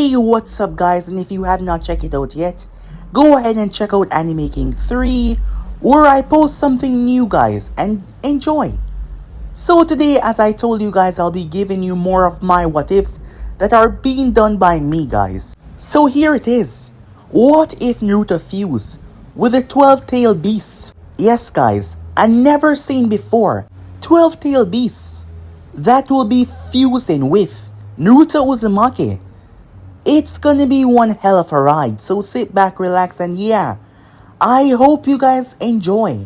Hey, what's up guys, and if you have not checked it out yet, go ahead and check out Anime King 3 where I post something new guys and enjoy. So today, as I told you guys, I'll be giving you more of my what ifs that are being done by me guys. So here it is. What if Naruto fused with a 12-tailed beast? Yes guys, a never seen before 12-tailed beast that will be fusing with Naruto Uzumaki. It's gonna be one hell of a ride, so sit back, relax, and yeah, I hope you guys enjoy.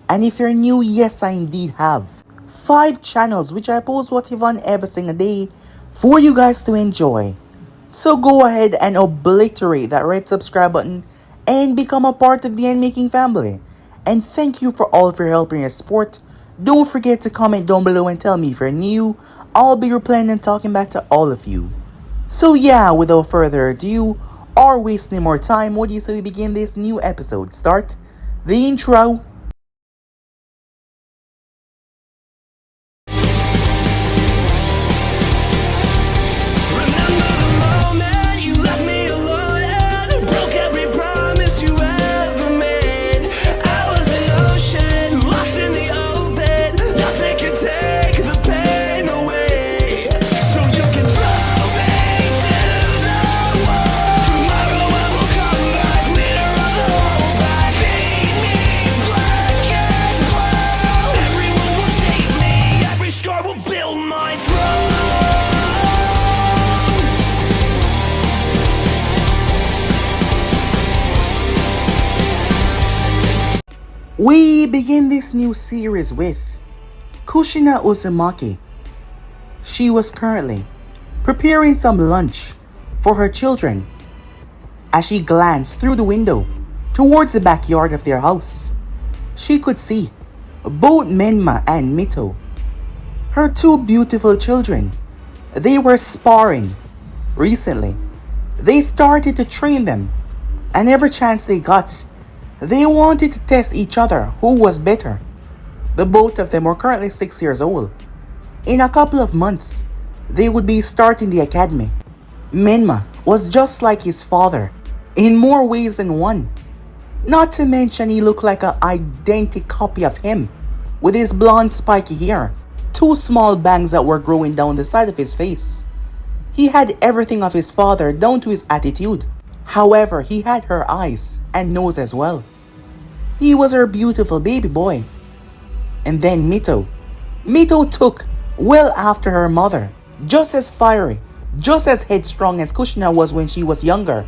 And if you're new, yes, I indeed have 5 channels which I post what if on every single day for you guys to enjoy. So go ahead and obliterate that red subscribe button and become a part of the Anime King family. And thank you for all of your help and your support. Don't forget to comment down below and tell me if you're new. I'll be replying and talking back to all of you. So yeah, without further ado, or wasting more time, what do you say we begin this new episode? Start the intro. We begin this new series with Kushina Uzumaki. She was currently preparing some lunch for her children. As she glanced through the window towards the backyard of their house, she could see both Menma and Mito, her 2 beautiful children. They were sparring. Recently, they started to train them, and every chance they got, they wanted to test each other who was better. The both of them were currently 6 years old. In a couple of months, they would be starting the academy. Menma was just like his father, in more ways than one. Not to mention he looked like an identical copy of him, with his blonde spiky hair, 2 small bangs that were growing down the side of his face. He had everything of his father down to his attitude. However, he had her eyes and nose as well. He was her beautiful baby boy. And then Mito. Mito took well after her mother. Just as fiery, just as headstrong as Kushina was when she was younger.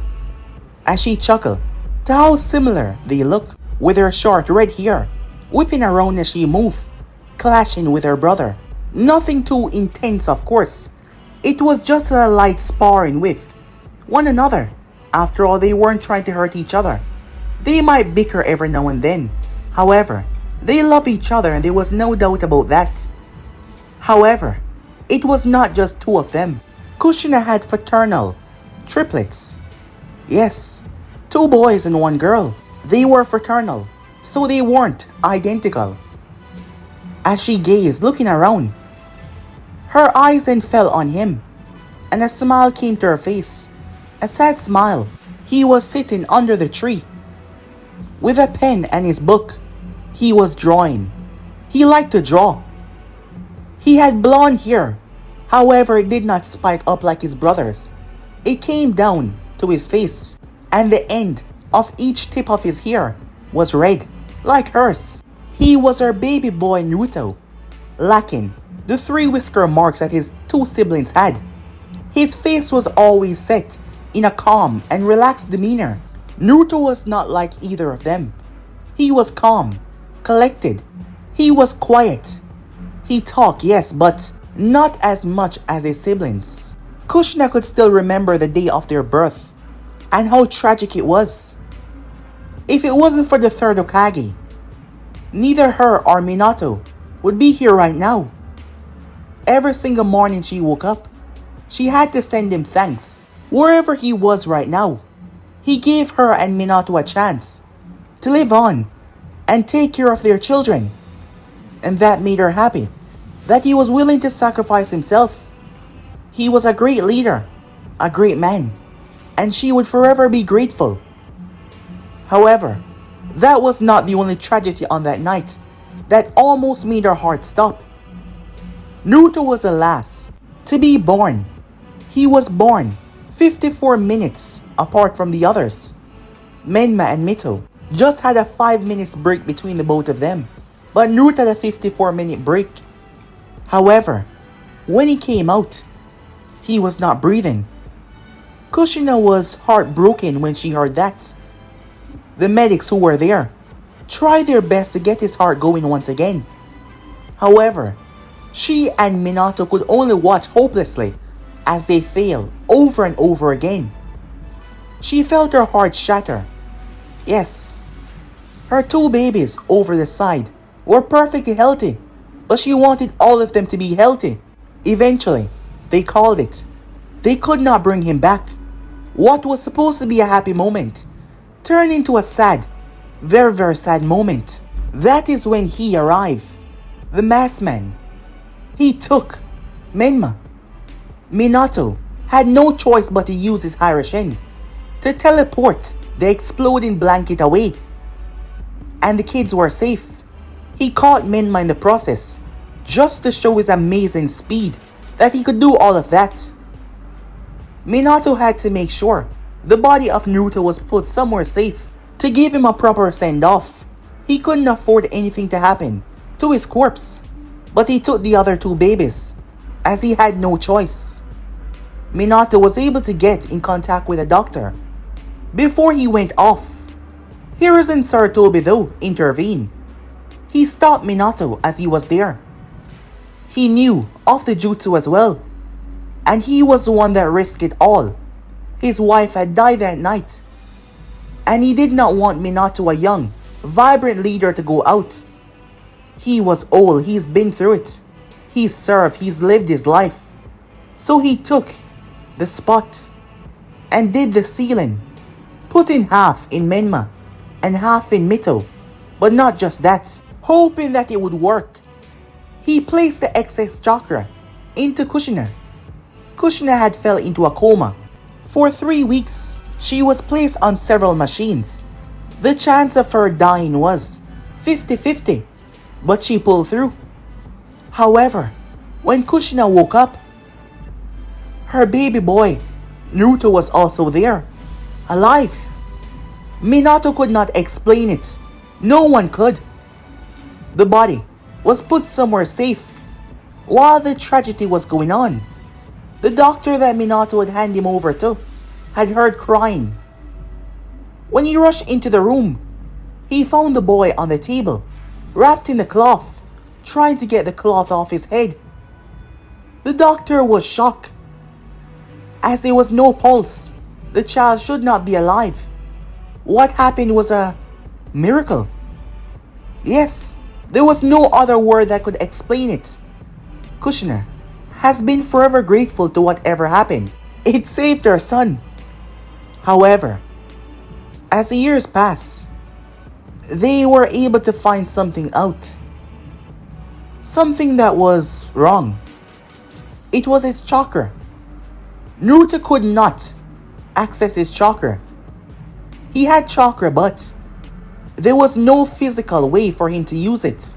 As she chuckled to how similar they look, with her short red hair whipping around as she moved, clashing with her brother. Nothing too intense, of course. It was just a light sparring with one another. After all, they weren't trying to hurt each other. They might bicker every now and then. However, they love each other and there was no doubt about that. However, it was not just 2 of them. Kushina had fraternal triplets. Yes, 2 boys and 1 girl. They were fraternal, so they weren't identical. As she gazed, looking around, her eyes then fell on him, and a smile came to her face. A sad smile. He was sitting under the tree with a pen and his book. He was drawing. He liked to draw. He had blonde hair. However, it did not spike up like his brother's. It came down to his face, and the end of each tip of his hair was red, like hers. He was her baby boy Naruto, lacking the 3 whisker marks that his 2 siblings had. His face was always set in a calm and relaxed demeanor. Naruto was not like either of them. He was calm, collected. He was quiet. He talked, yes, but not as much as his siblings. Kushina could still remember the day of their birth and how tragic it was. If it wasn't for the 3rd Hokage, neither her or Minato would be here right now. Every single morning she woke up, she had to send him thanks. Wherever he was right now, he gave her and Minato a chance to live on and take care of their children. And that made her happy, that he was willing to sacrifice himself. He was a great leader, a great man. and she would forever be grateful. However, that was not the only tragedy on that night that almost made her heart stop. Naruto was the last to be born. He was born 54 minutes apart from the others. Menma and Mito just had a 5 minutes break between the both of them, but Naruto had a 54-minute break. However, when he came out, he was not breathing. Kushina was heartbroken when she heard that. The medics who were there tried their best to get his heart going once again. However, she and Minato could only watch hopelessly as they failed over and over again. She felt her heart shatter. Yes, her two babies over the side were perfectly healthy, but she wanted all of them to be healthy. Eventually, they called it. They could not bring him back. What was supposed to be a happy moment turned into a sad, very, very sad moment. That is when he arrived, the masked man. He took Menma. Minato had no choice but to use his Harashin to teleport the exploding blanket away. And the kids were safe. He caught Menma in the process, just to show his amazing speed that he could do all of that. Minato had to make sure the body of Naruto was put somewhere safe to give him a proper send-off. He couldn't afford anything to happen to his corpse, but he took the other two babies, as he had no choice. Minato was able to get in contact with a doctor before he went off. Hiruzen Sarutobi though intervened. He stopped Minato as he was there. He knew of the jutsu as well, and he was the one that risked it all. His wife had died that night, and he did not want Minato, a young, vibrant leader, to go out. He was old, he's been through it. He's served, he's lived his life. So he took the spot and did the sealing, putting half in Menma and half in Mito. But not just that, hoping that it would work, he placed the excess chakra into Kushina. Kushina had fell into a coma. For 3 weeks, she was placed on several machines. The chance of her dying was 50-50, but she pulled through. However, when Kushina woke up, her baby boy, Naruto, was also there, alive. Minato could not explain it. No one could. The body was put somewhere safe while the tragedy was going on. The doctor that Minato had handed him over to had heard crying. When he rushed into the room, he found the boy on the table, wrapped in a cloth, trying to get the cloth off his head. The doctor was shocked, as there was no pulse. The child should not be alive. What happened was a miracle. Yes, there was no other word that could explain it. Kushina has been forever grateful to whatever happened. It saved her son. However, as the years passed, they were able to find something out. Something that was wrong. It was his chakra. Naruto could not access his chakra. He had chakra, but there was no physical way for him to use it.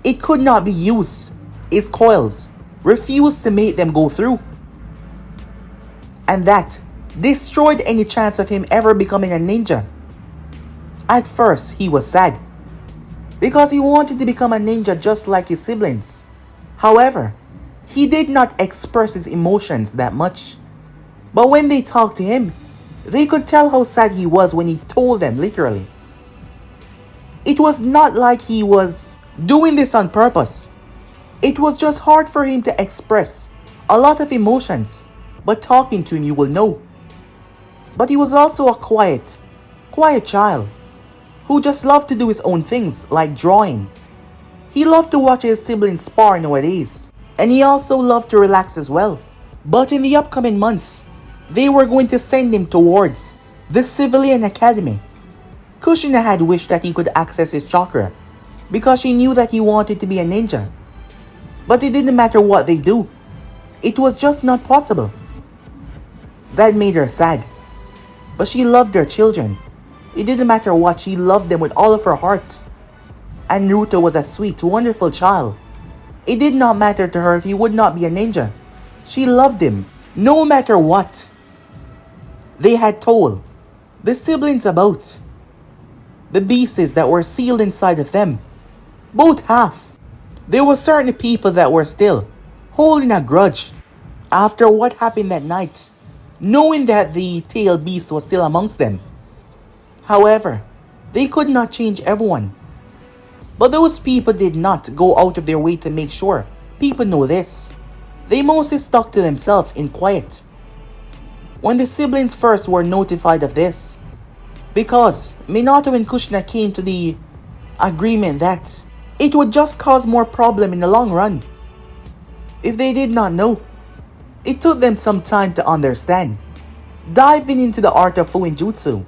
It could not be used. His coils refused to make them go through. And that destroyed any chance of him ever becoming a ninja. At first, he was sad, because he wanted to become a ninja just like his siblings. However, he did not express his emotions that much. But when they talked to him, they could tell how sad he was when he told them, literally. It was not like he was doing this on purpose. It was just hard for him to express a lot of emotions, but talking to him you will know. But he was also a quiet child who just loved to do his own things, like drawing. He loved to watch his siblings spar nowadays, and he also loved to relax as well. But in the upcoming months, they were going to send him towards the civilian academy. Kushina had wished that he could access his chakra, because she knew that he wanted to be a ninja. But it didn't matter what they do. It was just not possible. That made her sad. But she loved her children. It didn't matter what, she loved them with all of her heart. And Naruto was a sweet, wonderful child. It did not matter to her if he would not be a ninja. She loved him, no matter what. They had told the siblings about the beasts that were sealed inside of them. Both half. There were certain people that were still holding a grudge after what happened that night, knowing that the tailed beast was still amongst them. However, they could not change everyone. But those people did not go out of their way to make sure people know this. They mostly stuck to themselves in quiet. When the siblings first were notified of this, because Minato and Kushina came to the agreement that it would just cause more problem in the long run. If they did not know, it took them some time to understand. Diving into the art of Fuinjutsu.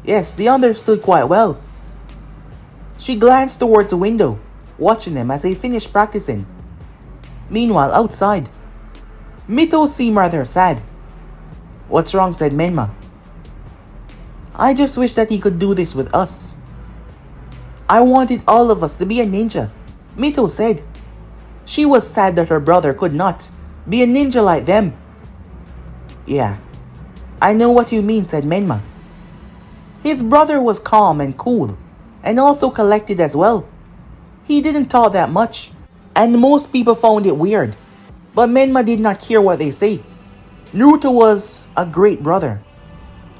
Yes, they understood quite well. She glanced towards the window, watching them as they finished practicing. Meanwhile, outside, Mito seemed rather sad. "What's wrong?" said Menma. "I just wish that he could do this with us. I wanted all of us to be a ninja," Mito said. She was sad that her brother could not be a ninja like them. "Yeah, I know what you mean," said Menma. His brother was calm and cool, and also collected as well. He didn't talk that much, and most people found it weird. But Menma did not care what they say. Naruto was a great brother.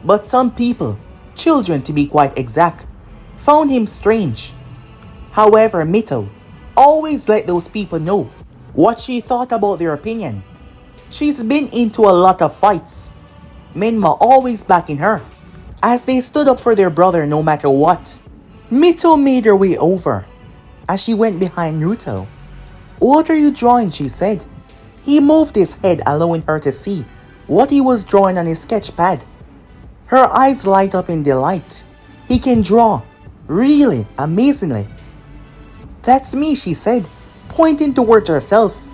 But some people, children to be quite exact, found him strange. However, Mito always let those people know what she thought about their opinion. She's been into a lot of fights. Menma always backing her, as they stood up for their brother no matter what. Mito made her way over, as she went behind Naruto. "What are you drawing?" she said. He moved his head, allowing her to see what he was drawing on his sketch pad. Her eyes light up in delight. He can draw, really, amazingly. "That's me," she said, pointing towards herself.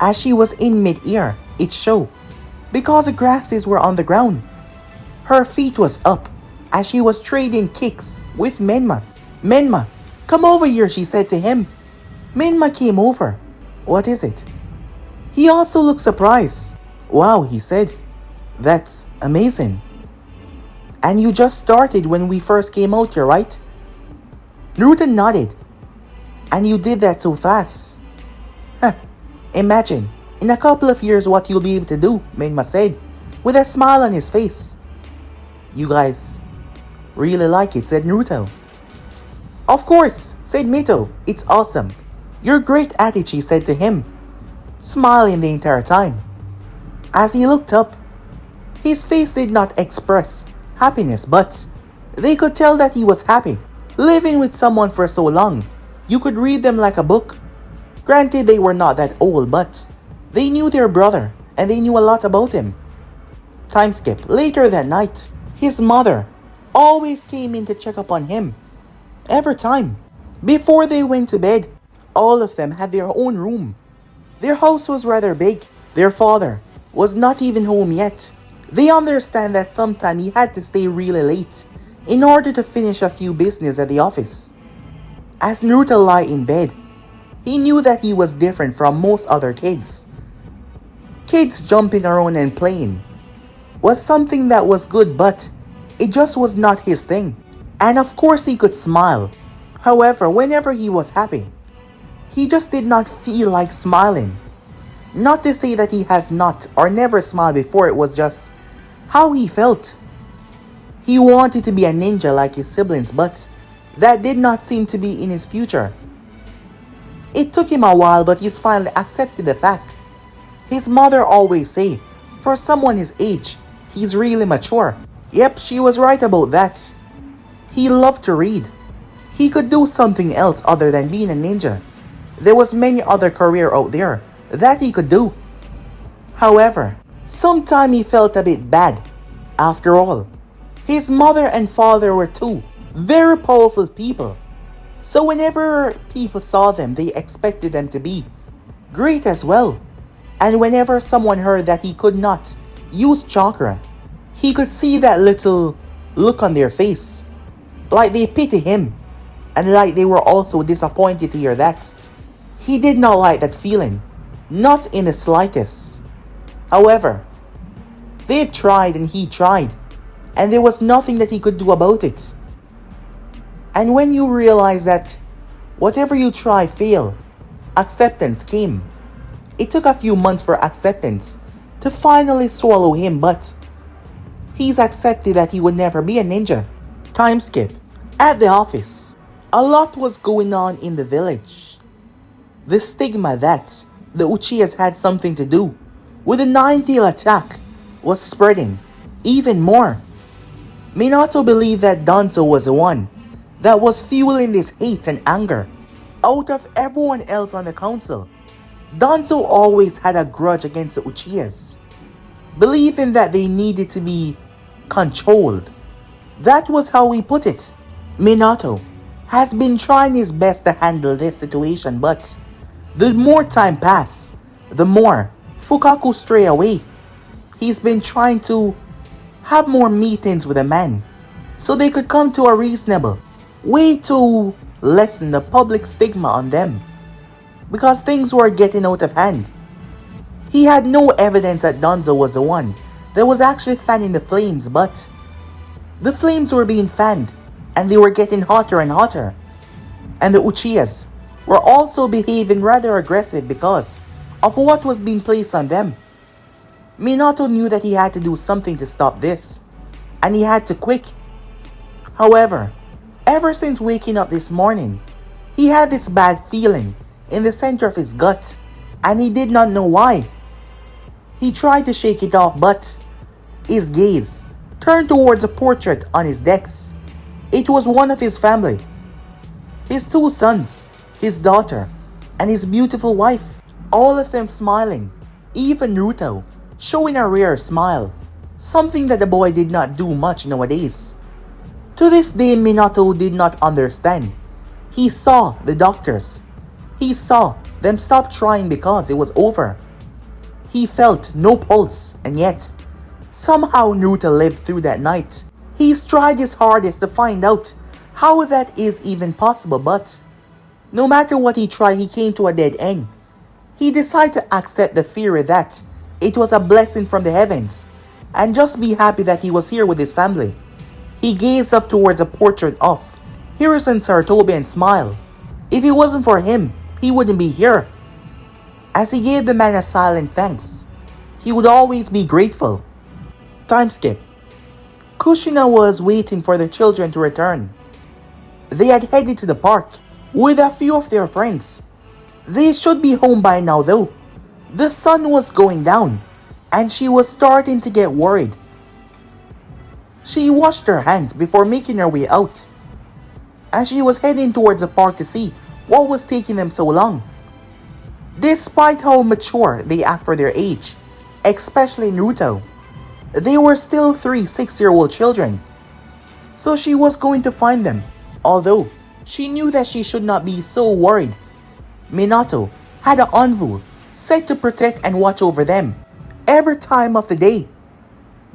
As she was in mid-air, it showed, because the grasses were on the ground. Her feet was up, as she was trading kicks with Menma. "Menma, come over here," she said to him. Menma came over. "What is it?" He also looked surprised. "Wow," he said. "That's amazing. And you just started when we first came out here, right?" Naruto nodded. "And you did that so fast." "Imagine, in a couple of years what you'll be able to do," Menma said, with a smile on his face. "You guys really like it," said Naruto. "Of course," said Mito. "It's awesome. You're great at it," she said to him, smiling the entire time. As he looked up, his face did not express happiness, but they could tell that he was happy. Living with someone for so long, you could read them like a book. Granted, they were not that old, but they knew their brother, and they knew a lot about him. Time skip. Later that night, his mother always came in to check up on him. Every time. Before they went to bed, all of them had their own room. Their house was rather big. Their father was not even home yet. They understand that sometime he had to stay really late in order to finish a few business at the office. As Naruto lay in bed, he knew that he was different from most other kids. Kids jumping around and playing was something that was good, but it just was not his thing. And of course he could smile. However, whenever he was happy, he just did not feel like smiling. Not to say that he has not or never smiled before, it was just how he felt. He wanted to be a ninja like his siblings, but that did not seem to be in his future. It took him a while, but he's finally accepted the fact. His mother always say, for someone his age, he's really mature. Yep, she was right about that. He loved to read. He could do something else other than being a ninja. There was many other career out there that he could do. However, sometimes he felt a bit bad. After all, his mother and father were two very powerful people. So whenever people saw them, they expected them to be great as well. And whenever someone heard that he could not used Chakra, he could see that little look on their face, like they pity him, and like they were also disappointed to hear that. He did not like that feeling, not in the slightest. However, they've tried and he tried, and there was nothing that he could do about it. And when you realize that whatever you try fail, acceptance came. It took a few months for acceptance to finally swallow him, but he's accepted that he would never be a ninja. Time skip. At the office, a lot was going on in the village. The stigma that the Uchihas had something to do with the nine-tail attack was spreading even more. Minato believed that Danzo was the one that was fueling this hate and anger. Out of everyone else on the council, Danzo always had a grudge against the Uchihas, believing that they needed to be controlled. That was how he put it. Minato has been trying his best to handle this situation, but the more time passes, the more Fukaku stray away. He's been trying to have more meetings with the men so they could come to a reasonable way to lessen the public stigma on them, because things were getting out of hand. He had no evidence that Danzo was the one that was actually fanning the flames, but the flames were being fanned and they were getting hotter and hotter. And the Uchihas were also behaving rather aggressive because of what was being placed on them. Minato knew that he had to do something to stop this, and he had to quick. However, ever since waking up this morning, he had this bad feeling in the center of his gut, and he did not know why. He tried to shake it off, but his gaze turned towards a portrait on his desk. It was one of his family. His two sons, his daughter, and his beautiful wife. All of them smiling, even Naruto showing a rare smile, something that the boy did not do much nowadays. To this day, Minato did not understand. He saw the doctors. He saw them stop trying because it was over. He felt no pulse, and yet, somehow Naruto lived through that night. He's tried his hardest to find out how that is even possible, but no matter what he tried, he came to a dead end. He decided to accept the theory that it was a blessing from the heavens and just be happy that he was here with his family. He gazed up towards a portrait of Hiruzen Sarutobi and smiled. If it wasn't for him, he wouldn't be here. As he gave the man a silent thanks, he would always be grateful. Time skip. Kushina was waiting for the children to return. They had headed to the park with a few of their friends. They should be home by now though. The sun was going down, and she was starting to get worried. She washed her hands before making her way out, as she was heading towards the park to see what was taking them so long. Despite how mature they act for their age, especially Naruto, they were still 3 6-year-old children. So she was going to find them, although she knew that she should not be so worried. Minato had an envoy set to protect and watch over them every time of the day.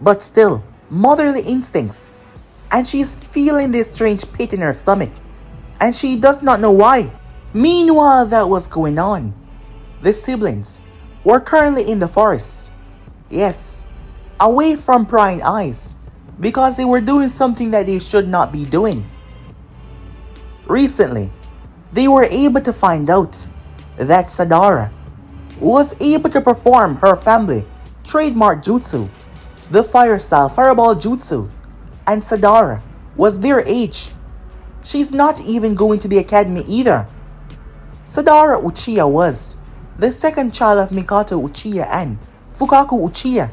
But still, motherly instincts, and she's feeling this strange pit in her stomach, and she does not know why. Meanwhile, that was going on. The siblings were currently in the forest. Yes, away from prying eyes, because they were doing something that they should not be doing. Recently, they were able to find out that Sadara was able to perform her family trademark jutsu, the fire style fireball jutsu, and Sadara was their age. She's not even going to the academy either. Sadara Uchiha was the second child of Mikoto Uchiha and Fukaku Uchiha,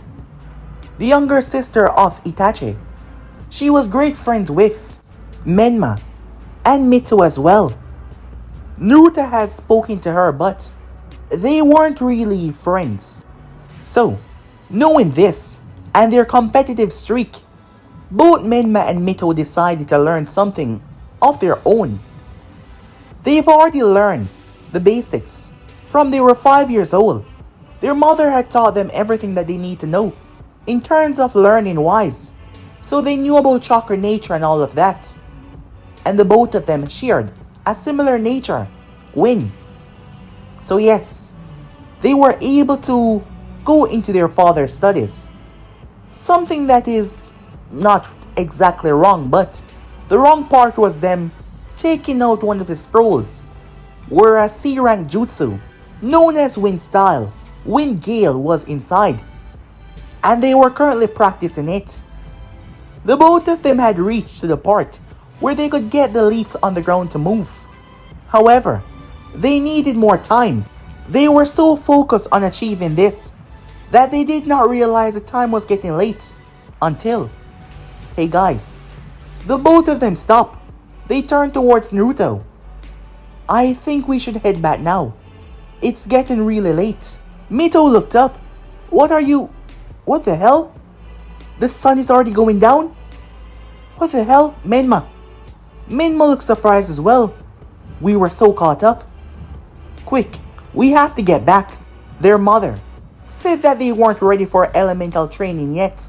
the younger sister of Itachi. She was great friends with Menma and Mito as well. Naruto had spoken to her, but they weren't really friends. So, knowing this and their competitive streak, both Menma and Mito decided to learn something of their own. They've already learned the basics. From they were 5 years old, their mother had taught them everything that they need to know. in terms of learning wise. So they knew about chakra nature and all of that. And the both of them shared a similar nature, Win. So yes, they were able to go into their father's studies. Something that is not exactly wrong, but the wrong part was them taking out one of his scrolls, where a C-rank jutsu, known as Wind Style, Wind Gale, was inside, and they were currently practicing it. The both of them had reached to the part where they could get the leaves on the ground to move. However, they needed more time. They were so focused on achieving this that they did not realize the time was getting late until, hey guys, the both of them stopped. They turned towards Naruto. I think we should head back now. It's getting really late. Mito looked up. What the hell? The sun is already going down? What the hell? Menma looked surprised as well. We were so caught up. Quick, we have to get back. Their mother said that they weren't ready for elemental training yet.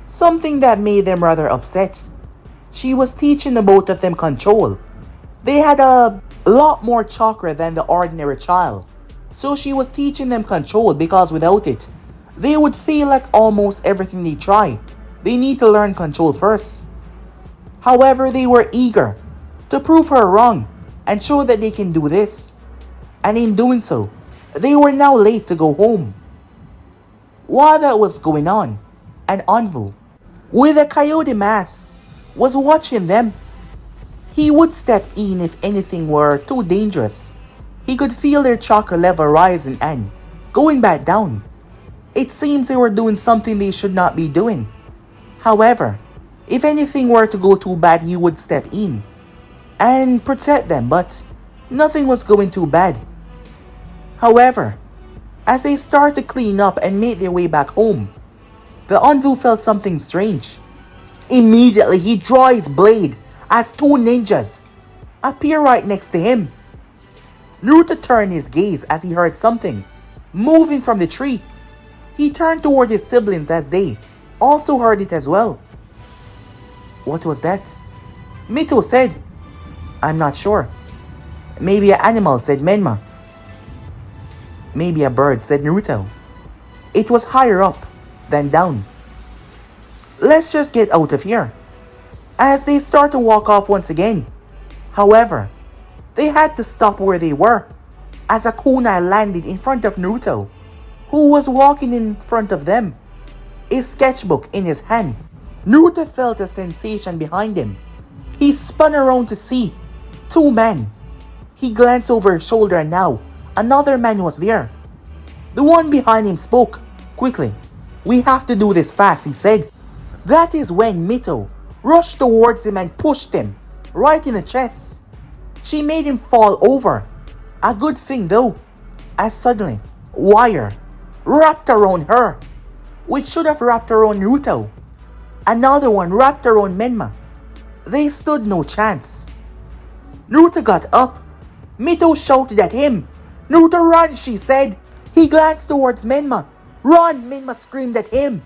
Something that made them rather upset. She was teaching the both of them control. They had a lot more chakra than the ordinary child. So she was teaching them control because without it, they would fail at almost everything they try. They need to learn control first. However, they were eager to prove her wrong and show that they can do this. And in doing so, they were now late to go home. While that was going on, an Anvu, with a coyote mask, was watching them. He would step in if anything were too dangerous. He could feel their chakra level rising and going back down. It seems they were doing something they should not be doing. However, if anything were to go too bad, he would step in and protect them, but nothing was going too bad. However, as they started to clean up and made their way back home, the Anvu felt something strange. Immediately, he drew his blade as two ninjas appear right next to him. Naruto turned his gaze as he heard something moving from the tree. He turned toward his siblings as they also heard it as well. What was that? Mito said. I'm not sure. Maybe an animal, said Menma. Maybe a bird, said Naruto. It was higher up than down. Let's just get out of here. As they start to walk off once again. However, they had to stop where they were as a kunai landed in front of Naruto, who was walking in front of them, a sketchbook in his hand. Naruto felt a sensation behind him. He spun around to see two men. He glanced over his shoulder and now another man was there. The one behind him spoke quickly. We have to do this fast, he said. That is when Mito rushed towards him and pushed him right in the chest. She made him fall over. A good thing though, as suddenly wire wrapped around her, which should have wrapped around Naruto. Another one wrapped around Menma. They stood no chance. Naruto got up. Mito shouted at him. Naruto, run, she said. He glanced towards Menma. Run, Menma screamed at him.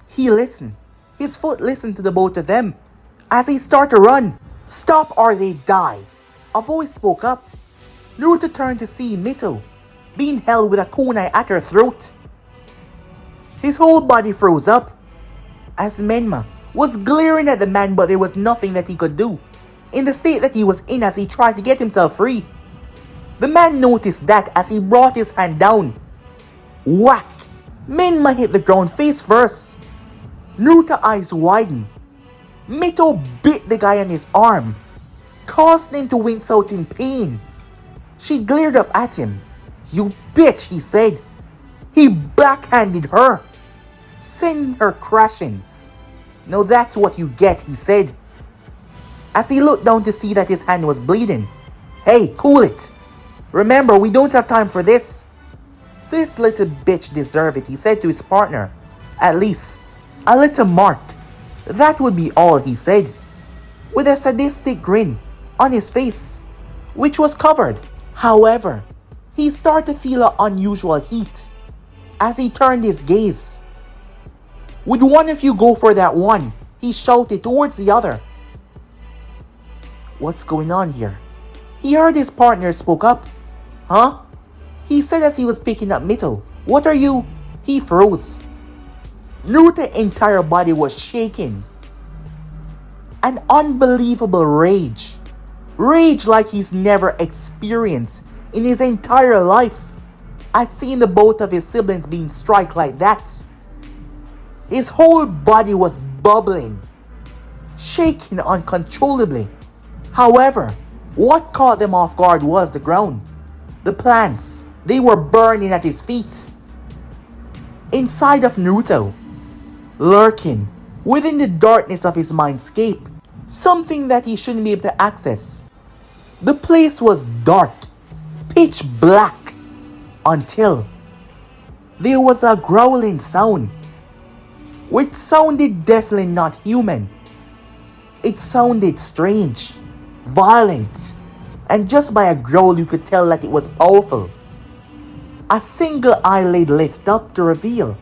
He listened. His foot listened to the both of them. As he started to run, stop or they die. A voice spoke up. Naruto turned to see Mito being held with a kunai at her throat. His whole body froze up as Menma was glaring at the man, but there was nothing that he could do in the state that he was in as he tried to get himself free. The man noticed that as he brought his hand down. Whack! Menma hit the ground face first. Naruto's eyes widened. Mito bit the guy on his arm, causing him to wince out in pain. She glared up at him. You bitch, he said. He backhanded her, sending her crashing. Now that's what you get, he said, as he looked down to see that his hand was bleeding. Hey, cool it. Remember, we don't have time for this. This little bitch deserves it, he said to his partner. At least, a little mark. That would be all, he said, with a sadistic grin on his face, which was covered. However, he started to feel an unusual heat. as he turned his gaze. "Would one of you go for that one?" he shouted towards the other. "What's going on here?" he heard his partner spoke up. "Huh?" he said as he was picking up Mito. "What are you?" He froze. Naruto's entire body was shaking. An unbelievable rage. Rage like he's never experienced in his entire life at seeing the both of his siblings being struck like that. His whole body was bubbling, shaking uncontrollably. However, what caught them off guard was the ground. The plants, they were burning at his feet. Inside of Naruto, lurking within the darkness of his mindscape, something that he shouldn't be able to access. The place was dark, pitch black, until there was a growling sound, which sounded definitely not human. It sounded strange, violent, and just by a growl you could tell that it was powerful. A single eyelid lifted up to reveal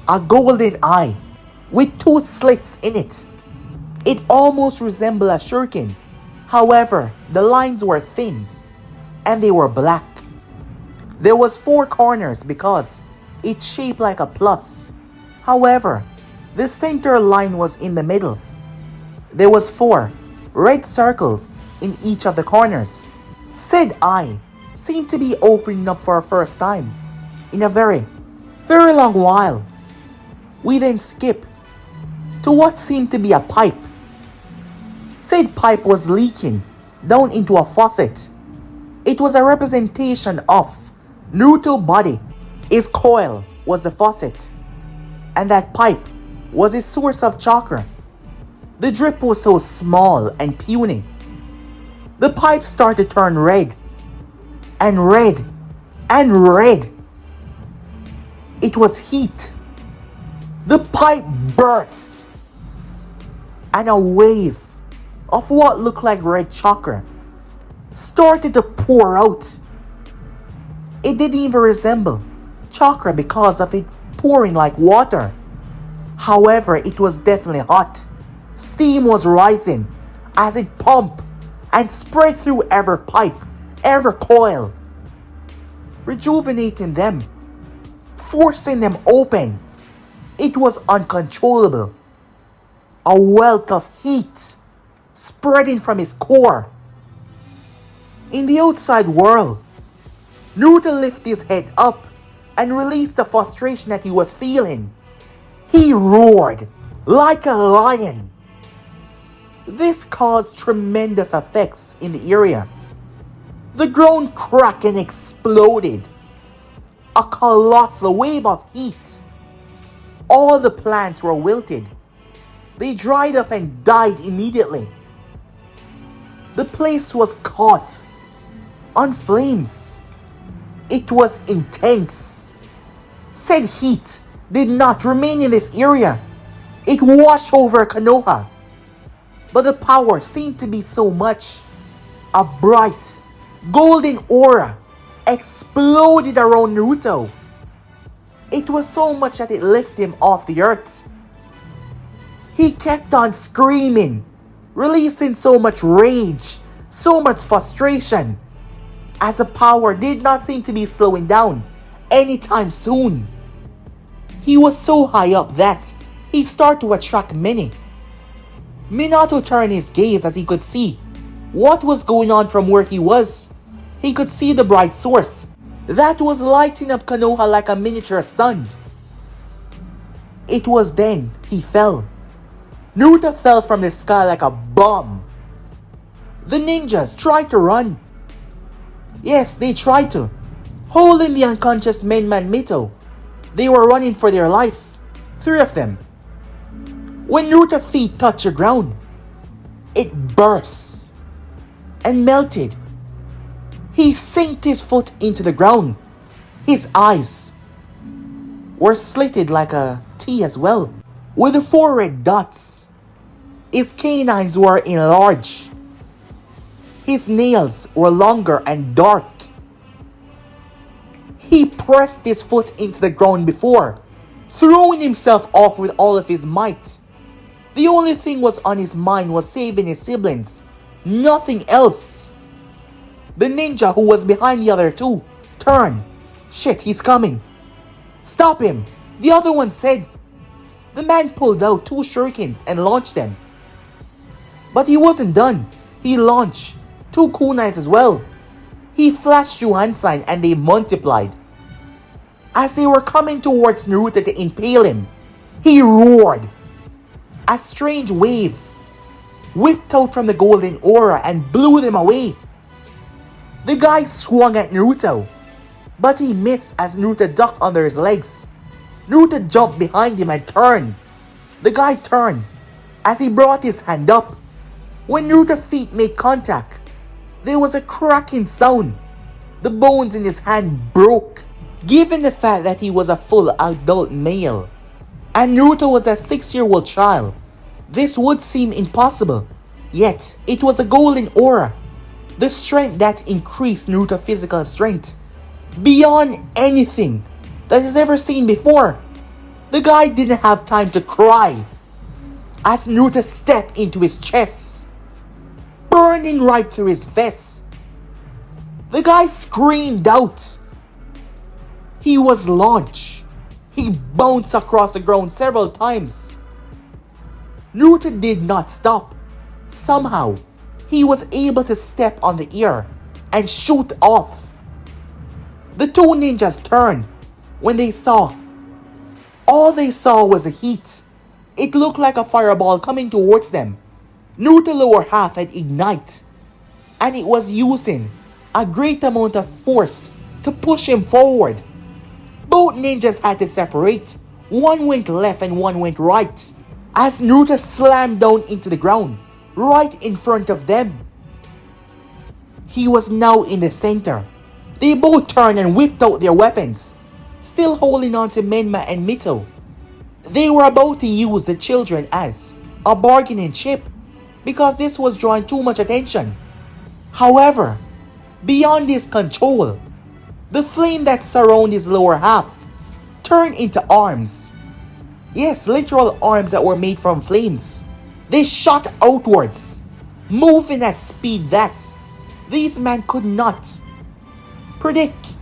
a golden eye with two slits in it. It almost resembled a shuriken. However, the lines were thin and they were black. There was 4 corners because it's shaped like a plus. However, the center line was in the middle. There was 4 red circles in each of the corners. Said eye seemed to be opening up for a first time in a very long while. We then skip to what seemed to be a pipe. Said pipe was leaking down into a faucet. It was a representation of Naruto's body. His coil was the faucet, and that pipe was his source of chakra. The drip was so small and puny. The pipe started to turn red, and red, and red. It was heat. The pipe burst, and a wave of what looked like red chakra started to pour out. It didn't even resemble chakra because of it pouring like water. However, it was definitely hot. Steam was rising as it pumped and spread through every pipe, every coil, rejuvenating them, forcing them open. It was uncontrollable. A wealth of heat spreading from his core. In the outside world, Naruto lifted his head up and released the frustration that he was feeling. He roared like a lion. This caused tremendous effects in the area. The ground cracked and exploded. A colossal wave of heat. All the plants were wilted. They dried up and died immediately. The place was caught on flames. It was intense. Said heat did not remain in this area. It washed over Konoha. But the power seemed to be so much. A bright, golden aura exploded around Naruto. It was so much that it lifted him off the earth. He kept on screaming, releasing so much rage, so much frustration, as the power did not seem to be slowing down anytime soon. He was so high up that he started to attract many. Minato turned his gaze as he could see what was going on from where he was. He could see the bright source that was lighting up Konoha like a miniature sun. It was then he fell. Naruto fell from the sky like a bomb. The ninjas tried to run. Yes, they tried to. Holding the unconscious main man Mito. They were running for their life. 3 of them. When Naruto's feet touched the ground, it burst and melted. He sank his foot into the ground. His eyes were slitted like a T as well, with the 4 red dots. His canines were enlarged. His nails were longer and dark. He pressed his foot into the ground before throwing himself off with all of his might. The only thing was on his mind was saving his siblings, nothing else. The ninja who was behind the other two turned. Shit, he's coming. Stop him, the other one said. The man pulled out 2 shurikens and launched them. But he wasn't done. He launched 2 kunais as well. He flashed through hand sign and they multiplied. As they were coming towards Naruto to impale him, he roared. A strange wave whipped out from the golden aura and blew them away. The guy swung at Naruto, but he missed as Naruto ducked under his legs. Naruto jumped behind him and turned. The guy turned as he brought his hand up. When Naruto's feet made contact, there was a cracking sound. The bones in his hand broke. Given the fact that he was a full adult male, and Naruto was a 6-year-old child, this would seem impossible. Yet, it was a golden aura, the strength that increased Naruto's physical strength beyond anything that he's ever seen before. The guy didn't have time to cry as Naruto stepped into his chest, burning right through his vest. The guy screamed out. He was launched. He bounced across the ground several times. Naruto did not stop. Somehow, he was able to step on the ear and shoot off. The 2 ninjas turned when they saw. All they saw was a heat. It looked like a fireball coming towards them. Naruto's lower half had ignite, and it was using a great amount of force to push him forward. Both ninjas had to separate. One went left and one went right, as Naruto slammed down into the ground, right in front of them. He was now in the center. They both turned and whipped out their weapons, still holding on to Menma and Mito. They were about to use the children as a bargaining chip, because this was drawing too much attention. However, beyond his control, the flame that surrounded his lower half turned into arms. Yes, literal arms that were made from flames. They shot outwards, moving at speed that these men could not predict.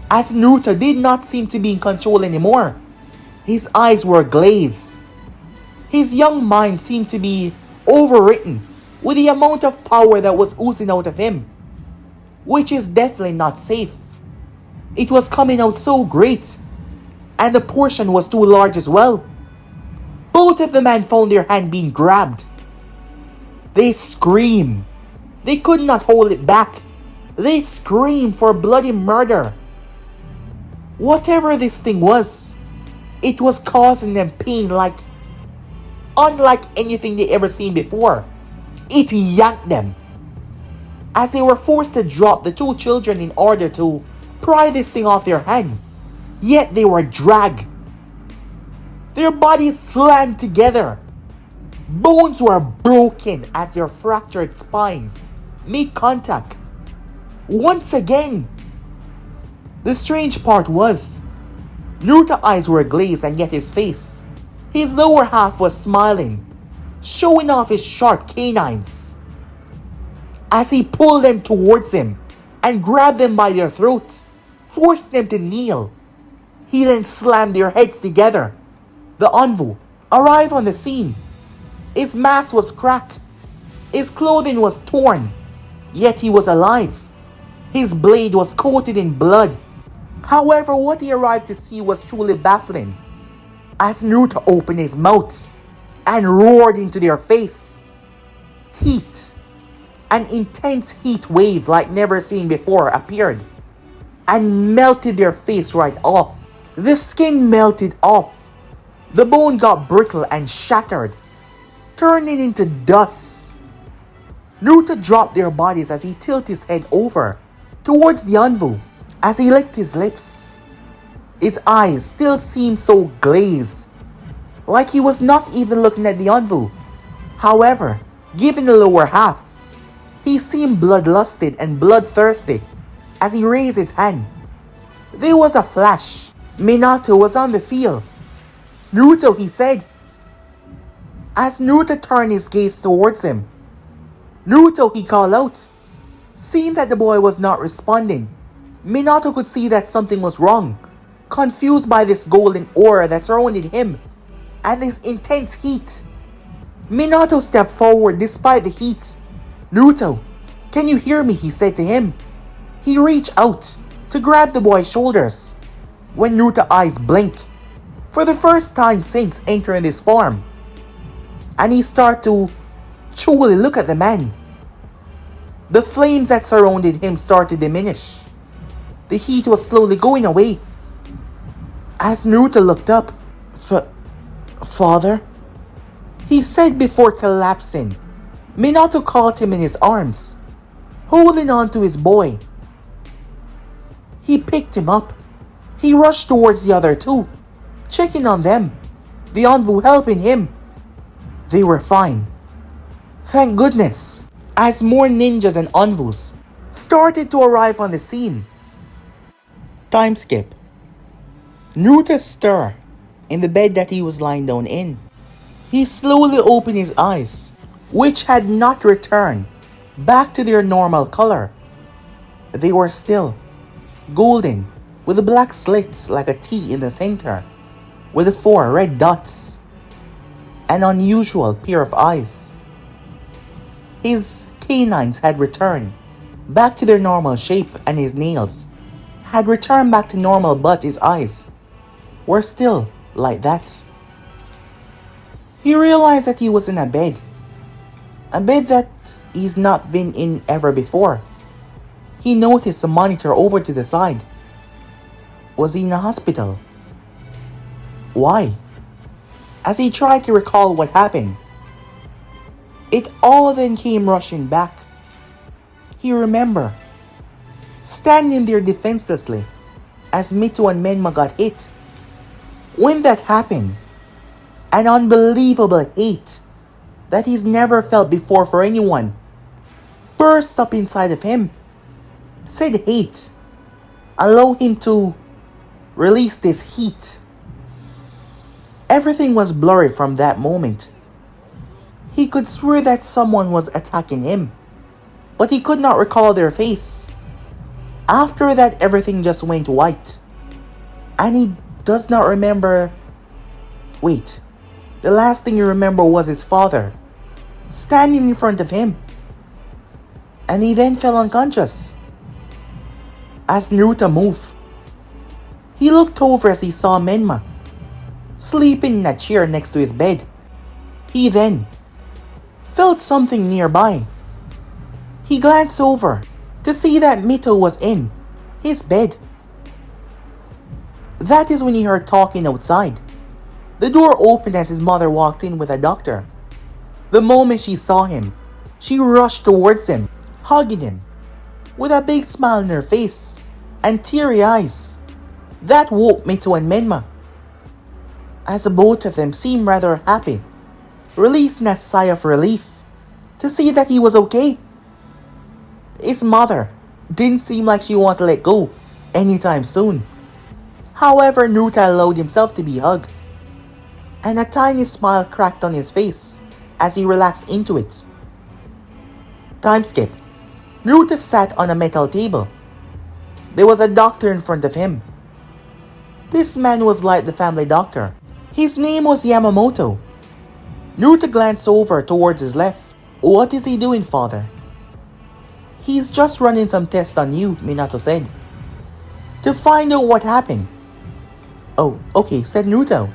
As Naruto did not seem to be in control anymore, his eyes were glazed. His young mind seemed to be overwritten with the amount of power that was oozing out of him, which is definitely not safe. It was coming out so great, and the portion was too large as well. Both of the men found their hand being grabbed. They screamed. They could not hold it back. They screamed for bloody murder. Whatever this thing was, it was causing them pain unlike anything they ever seen before. It yanked them, as they were forced to drop the 2 children in order to pry this thing off their hand. Yet they were dragged. Their bodies slammed together. Bones were broken as their fractured spines made contact. Once again. The strange part was, Naruto's eyes were glazed, and yet his face, his lower half was smiling, showing off his sharp canines. As he pulled them towards him and grabbed them by their throats, forced them to kneel. He then slammed their heads together. The Anvu arrived on the scene. His mask was cracked. His clothing was torn, yet he was alive. His blade was coated in blood. However, what he arrived to see was truly baffling, as Naruto opened his mouth and roared into their face. Heat, an intense heat wave like never seen before, appeared and melted their face right off. The skin melted off. The bone got brittle and shattered, turning into dust. Naruto dropped their bodies as he tilted his head over towards the Anvu. As he licked his lips, his eyes still seemed so glazed, like he was not even looking at the Anvu. However, given the lower half, he seemed bloodlusted and bloodthirsty as he raised his hand. There was a flash. Minato was on the field. Naruto, he said. As Naruto turned his gaze towards him, Naruto, he called out. Seeing that the boy was not responding, Minato could see that something was wrong. Confused by this golden aura that surrounded him and this intense heat, Minato stepped forward despite the heat. Naruto, can you hear me? He said to him. He reached out to grab the boy's shoulders when Naruto's eyes blinked for the first time since entering this form, and he started to truly look at the man. The flames that surrounded him started to diminish. The heat was slowly going away. As Naruto looked up, Father? He said before collapsing. Minato caught him in his arms, holding on to his boy. He picked him up. He rushed towards the other two, checking on them, the envoy helping him. They were fine. Thank goodness. As more ninjas and envoys started to arrive on the scene. Time skip. Naruto stirred in the bed that he was lying down in. He slowly opened his eyes, which had not returned back to their normal color. They were still golden, with black slits like a T in the center, with 4 red dots, an unusual pair of eyes. His canines had returned back to their normal shape, and his nails had returned back to normal, but his eyes were still like that. He realized that he was in a bed that he's not been in ever before. He noticed the monitor over to the side. Was he in a hospital? Why? As he tried to recall what happened, it all then came rushing back. He remembered standing there defenselessly as Mito and Menma got hit. When that happened, an unbelievable hate that he's never felt before for anyone burst up inside of him. Said hate allow him to release this heat. Everything was blurry from that moment. He could swear that someone was attacking him, but he could not recall their face. After that, everything just went white, and he does not remember. Wait, the last thing he remembered was his father standing in front of him, and he then fell unconscious. As Naruto moved, he looked over as he saw Menma sleeping in a chair next to his bed. He then felt something nearby. He glanced over to see that Mito was in his bed. That is when he heard talking outside. The door opened as his mother walked in with a doctor. The moment she saw him, she rushed towards him, hugging him, with a big smile on her face and teary eyes. That woke Mito and Menma, as both of them seemed rather happy, releasing a sigh of relief to see that he was okay. His mother didn't seem like she wanted to let go anytime soon. However, Naruto allowed himself to be hugged, and a tiny smile cracked on his face as he relaxed into it. Time skip. Naruto sat on a metal table. There was a doctor in front of him. This man was like the family doctor. His name was Yamamoto. Naruto glanced over towards his left. What is he doing, father? He's just running some tests on you, Minato said, to find out what happened. Oh, okay, said Naruto.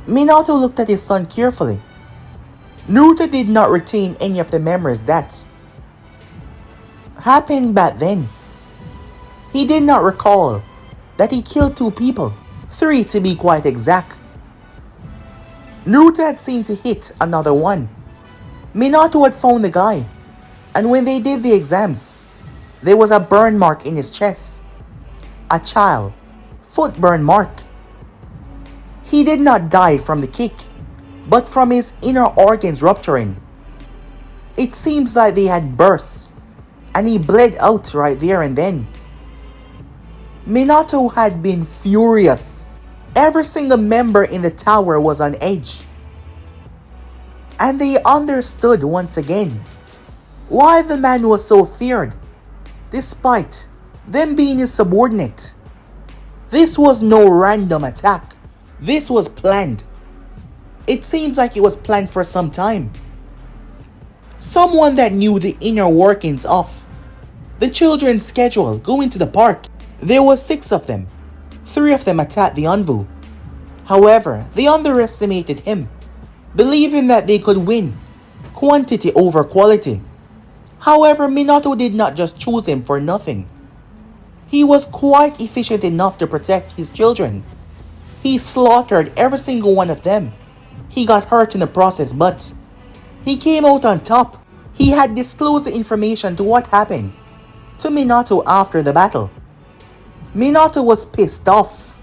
Minato looked at his son carefully. Naruto did not retain any of the memories that happened back then. He did not recall that he killed 2 people, 3 to be quite exact. Naruto had seemed to hit another one. Minato had found the guy, and when they did the exams, there was a burn mark in his chest. A child foot burn mark. He did not die from the kick, but from his inner organs rupturing. It seems like they had burst, and he bled out right there and then. Minato had been furious. Every single member in the tower was on edge. And they understood once again why the man was so feared, despite them being his subordinate. This was no random attack. This was planned. It seems like it was planned for some time. Someone that knew the inner workings of the children's schedule going to the park. There was 6 of them. 3 of them attacked the Anvu. However, they underestimated him, believing that they could win quantity over quality. However, Minato did not just choose him for nothing. He was quite efficient enough to protect his children. He slaughtered every single one of them. He got hurt in the process, but he came out on top. He had disclosed the information to what happened to Minato after the battle. Minato was pissed off,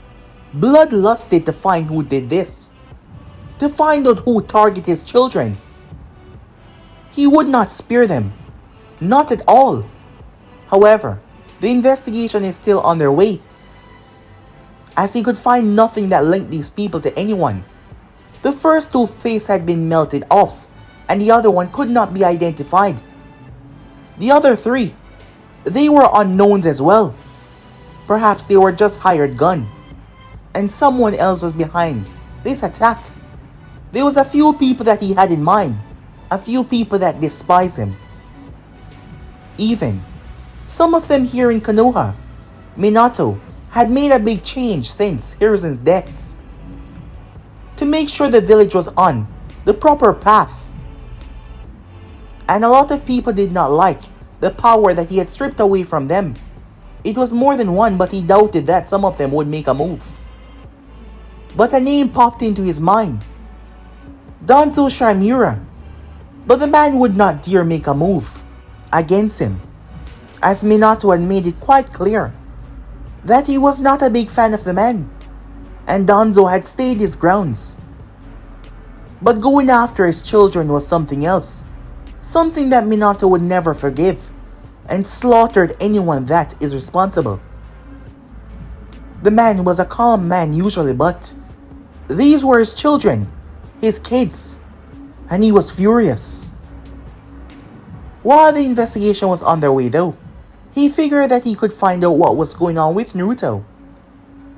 bloodlusted to find who did this, to find out who targeted his children. He would not spare them, not at all. However, the investigation is still on their way, as he could find nothing that linked these people to anyone. The first 2 faces had been melted off, and the other one could not be identified. The other 3, they were unknowns as well. Perhaps they were just hired gun, and someone else was behind this attack. There was a few people that he had in mind, a few people that despise him. Even some of them here in Konoha. Minato had made a big change since Hiruzen's death, to make sure the village was on the proper path. And a lot of people did not like the power that he had stripped away from them. It was more than one, but he doubted that some of them would make a move. But a name popped into his mind, Danzo Shamura. But the man would not dare make a move against him, as Minato had made it quite clear that he was not a big fan of the man, and Danzo had stayed his grounds. But going after his children was something else, something that Minato would never forgive, and slaughtered anyone that is responsible. The man was a calm man usually, but these were his children, his kids, and he was furious. While the investigation was underway though, he figured that he could find out what was going on with Naruto.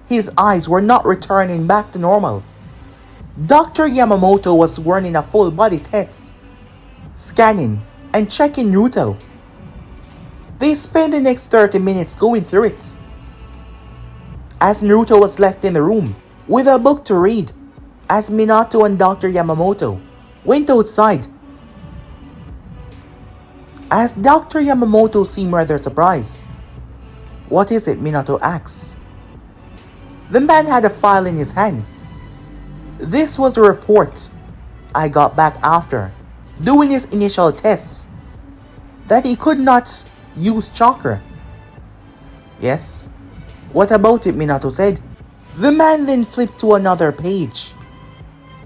His eyes were not returning back to normal. Dr. Yamamoto was running a full body test, scanning and checking Naruto. They spent the next 30 minutes going through it, as Naruto was left in the room with a book to read, as Minato and Dr. Yamamoto went outside. As Dr. Yamamoto seemed rather surprised. "What is it?" Minato asks. The man had a file in his hand. "This was a report I got back after doing his initial tests, that he could not use chakra." "Yes? What about it?" Minato said. The man then flipped to another page.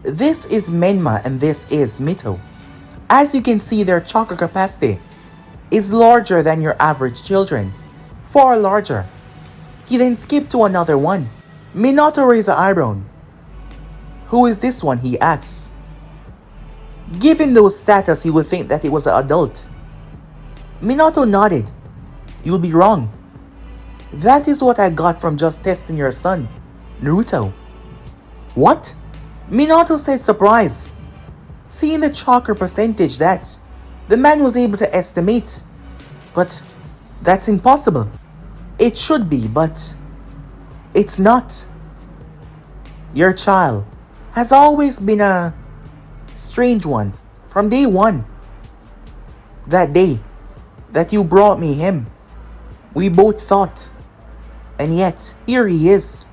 "This is Menma and this is Mito. As you can see, their chakra capacity is larger than your average children. Far larger." He then skipped to another one. Minato raised an eyebrow. "Who is this one?" he asks. Given those status, he would think that it was an adult. Minato nodded. "You'll be wrong. That is what I got from just testing your son, Naruto." "What?" Minato said, surprised, seeing the chakra percentage that the man was able to estimate. "But that's impossible. It should be, but it's not. Your child has always been a strange one from day one. That day that you brought me him, we both thought, and yet here he is."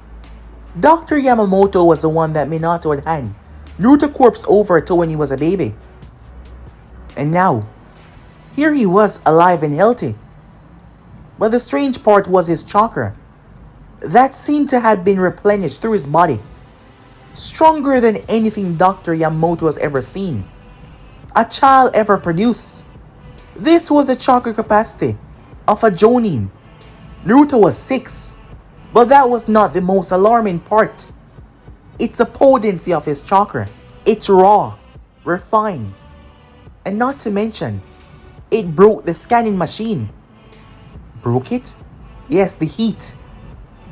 Dr. Yamamoto was the one that Minato had handed Naruto corpse over to when he was a baby. And now, here he was, alive and healthy. But the strange part was his chakra, that seemed to have been replenished through his body, stronger than anything Dr. Yamamoto has ever seen, a child ever produced. This was the chakra capacity of a Jonin. Naruto was 6. But that was not the most alarming part. It's the potency of his chakra. It's raw, refined, and not to mention, it broke the scanning machine. Broke it? Yes, the heat.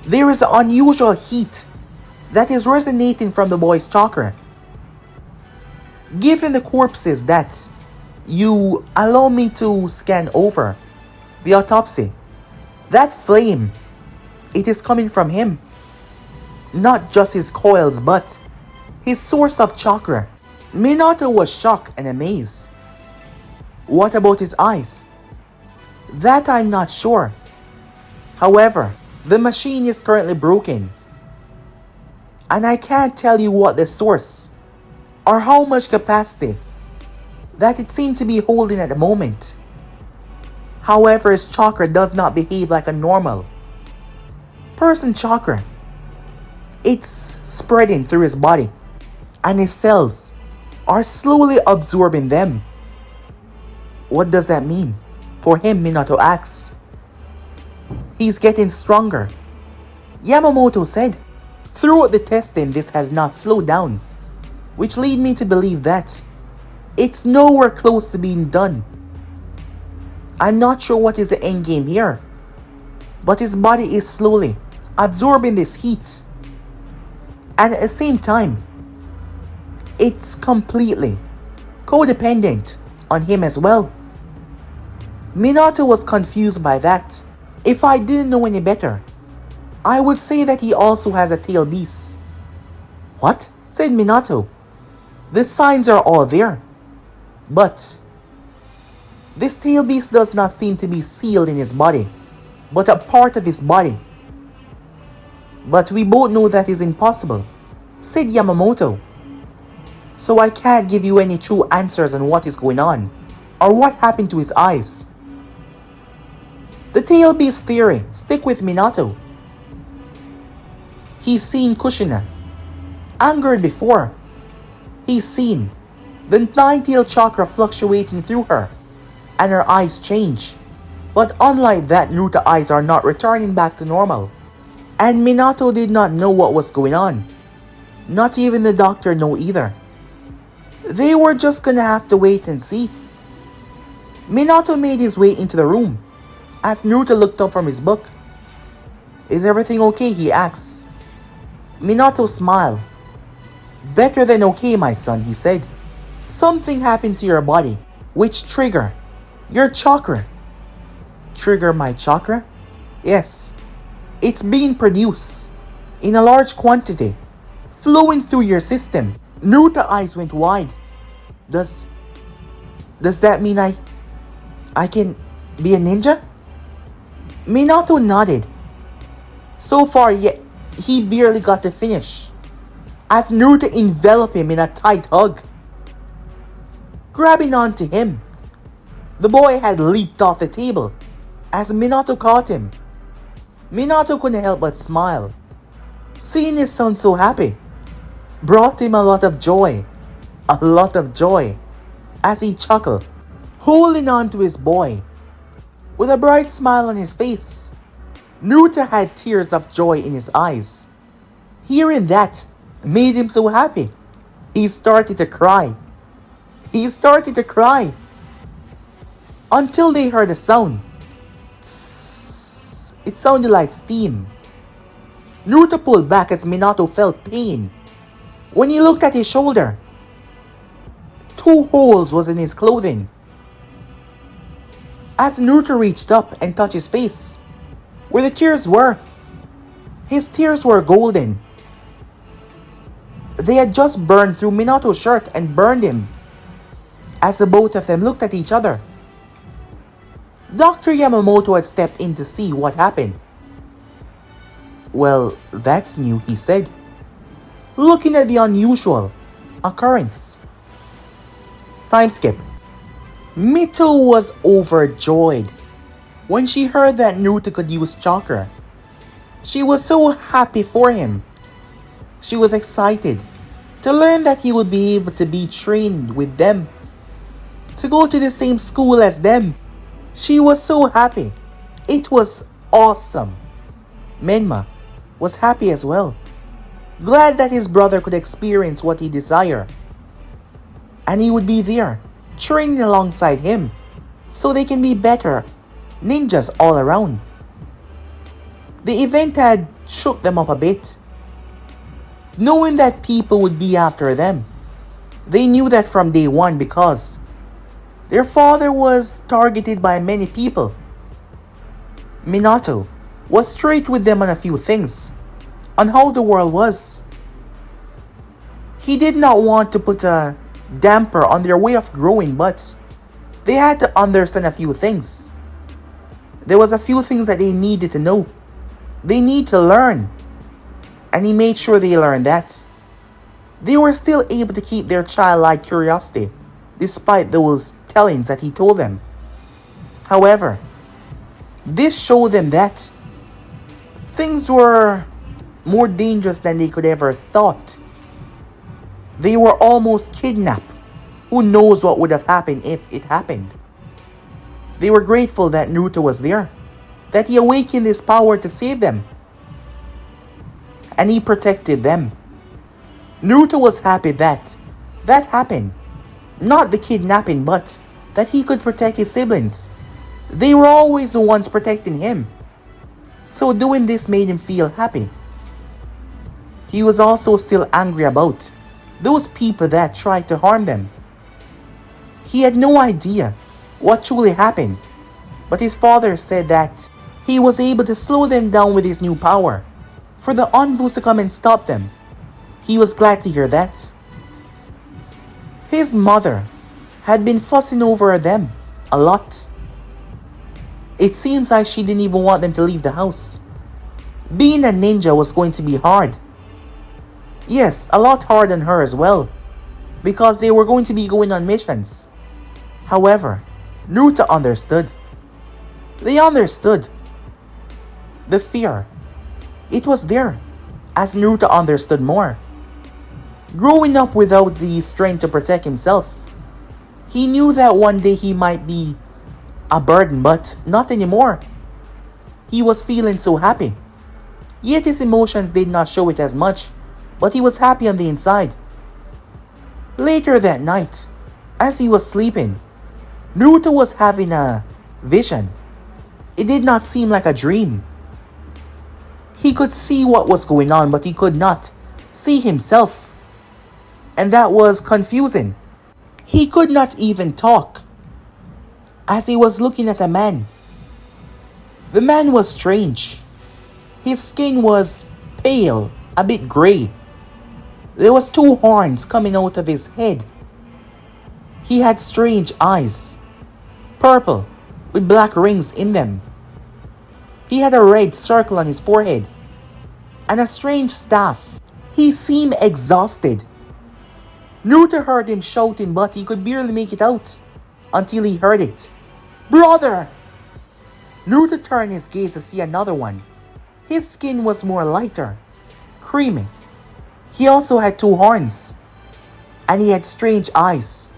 There is an unusual heat that is resonating from the boy's chakra. Given the corpses that you allow me to scan over, the autopsy, that flame, it is coming from him. Not just his coils, but his source of chakra. Minato was shocked and amazed. What about his eyes? That I'm not sure. However, the machine is currently broken. And I can't tell you what the source or how much capacity that it seemed to be holding at the moment. However, his chakra does not behave like a normal person chakra. It's spreading through his body, and his cells are slowly absorbing them. What does that mean? For him, Minato asks. He's getting stronger. Yamamoto said. Throughout the testing, this has not slowed down, which lead me to believe that it's nowhere close to being done. I'm not sure what is the end game here, but his body is slowly absorbing this heat, and at the same time, it's completely codependent on him as well. Minato was confused by that. If I didn't know any better, I would say that he also has a tail beast. What? Said Minato. The signs are all there, but this tail beast does not seem to be sealed in his body, but a part of his body. But we both know that is impossible, said Yamamoto. So I can't give you any true answers on what is going on, or what happened to his eyes. The tail beast theory, stick with Minato. He's seen Kushina angered before. He's seen the nine-tailed chakra fluctuating through her, and her eyes change. But unlike that, Naruto's eyes are not returning back to normal. And Minato did not know what was going on. Not even the doctor knew either. They were just gonna have to wait and see. Minato made his way into the room as Naruto looked up from his book. Is everything okay? He asks. Minato smiled. Better than okay, my son, he said. Something happened to your body, which triggered your chakra. Trigger my chakra? Yes. It's being produced in a large quantity, flowing through your system. Naruto's eyes went wide. Does that mean I can be a ninja? Minato nodded. So far, yet he barely got to finish, as Naruto enveloped him in a tight hug. Grabbing onto him, the boy had leaped off the table as Minato caught him. Minato couldn't help but smile. Seeing his son so happy brought him a lot of joy, as he chuckled, holding on to his boy with a bright smile on his face. Naruto had tears of joy in his eyes. Hearing that made him so happy. He started to cry. Until they heard a sound. Tss. It sounded like steam. Naruto pulled back as Minato felt pain. When he looked at his shoulder, 2 holes was in his clothing. As Naruto reached up and touched his face, where the tears were, his tears were golden. They had just burned through Minato's shirt and burned him. As the both of them looked at each other, Dr. Yamamoto had stepped in to see what happened. Well, that's new, he said, looking at the unusual occurrence. Time skip. Mito was overjoyed when she heard that Naruto could use chakra. She was so happy for him. She was excited to learn that he would be able to be trained with them, to go to the same school as them. She was so happy. It was awesome. Menma, was happy as well, glad that his brother could experience what he desired, and he would be there, training alongside him, so they can be better ninjas all around. The event had shook them up a bit. Knowing that people would be after them, they knew that from day one because their father was targeted by many people. Minato was straight with them on a few things, on how the world was. He did not want to put a damper on their way of growing, but they had to understand a few things. There was a few things that they needed to know. They need to learn. And he made sure they learned that. They were still able to keep their childlike curiosity, despite those tellings that he told them. However, this showed them that things were more dangerous than they could ever thought. They were almost kidnapped. Who knows what would have happened if it happened? They were grateful that Naruto was there, that he awakened his power to save them, and he protected them. Naruto was happy that that happened. Not the kidnapping, but that he could protect his siblings. They were always the ones protecting him. So doing this made him feel happy. He was also still angry about those people that tried to harm them. He had no idea what truly happened, but his father said that he was able to slow them down with his new power, for the Anvus to come and stop them. He was glad to hear that. His mother had been fussing over them a lot. It seems like she didn't even want them to leave the house. Being a ninja was going to be hard. Yes, a lot hard on her as well, because they were going to be going on missions. However, Naruto understood. They understood. The fear, it was there, as Naruto understood more. Growing up without the strength to protect himself, he knew that one day he might be a burden, but not anymore. He was feeling so happy. Yet his emotions did not show it as much, but he was happy on the inside. Later that night, as he was sleeping, Naruto was having a vision. It did not seem like a dream. He could see what was going on, but he could not see himself. And that was confusing. He could not even talk, as he was looking at a man. The man was strange. His skin was pale, a bit grey. There was 2 horns coming out of his head. He had strange eyes, purple, with black rings in them. He had a red circle on his forehead, and a strange staff. He seemed exhausted. Naruto heard him shouting, but he could barely make it out until he heard it. "Brother!" Naruto turned his gaze to see another one. His skin was more lighter, creamy. He also had 2 horns, and he had strange eyes,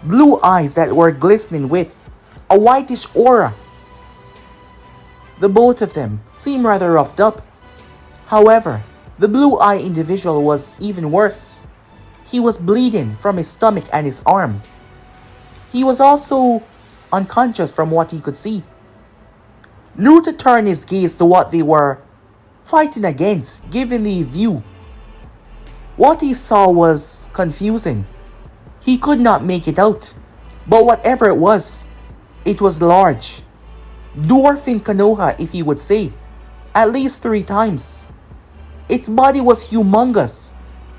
blue eyes that were glistening with a whitish aura. The both of them seemed rather roughed up. However, the blue-eyed individual was even worse. He was bleeding from his stomach and his arm. He was also unconscious from what he could see. Naruto turned his gaze to what they were fighting against, given the view. What he saw was confusing. He could not make it out, but whatever it was large. Dwarfing Konoha, if you would say, at least 3 times. Its body was humongous.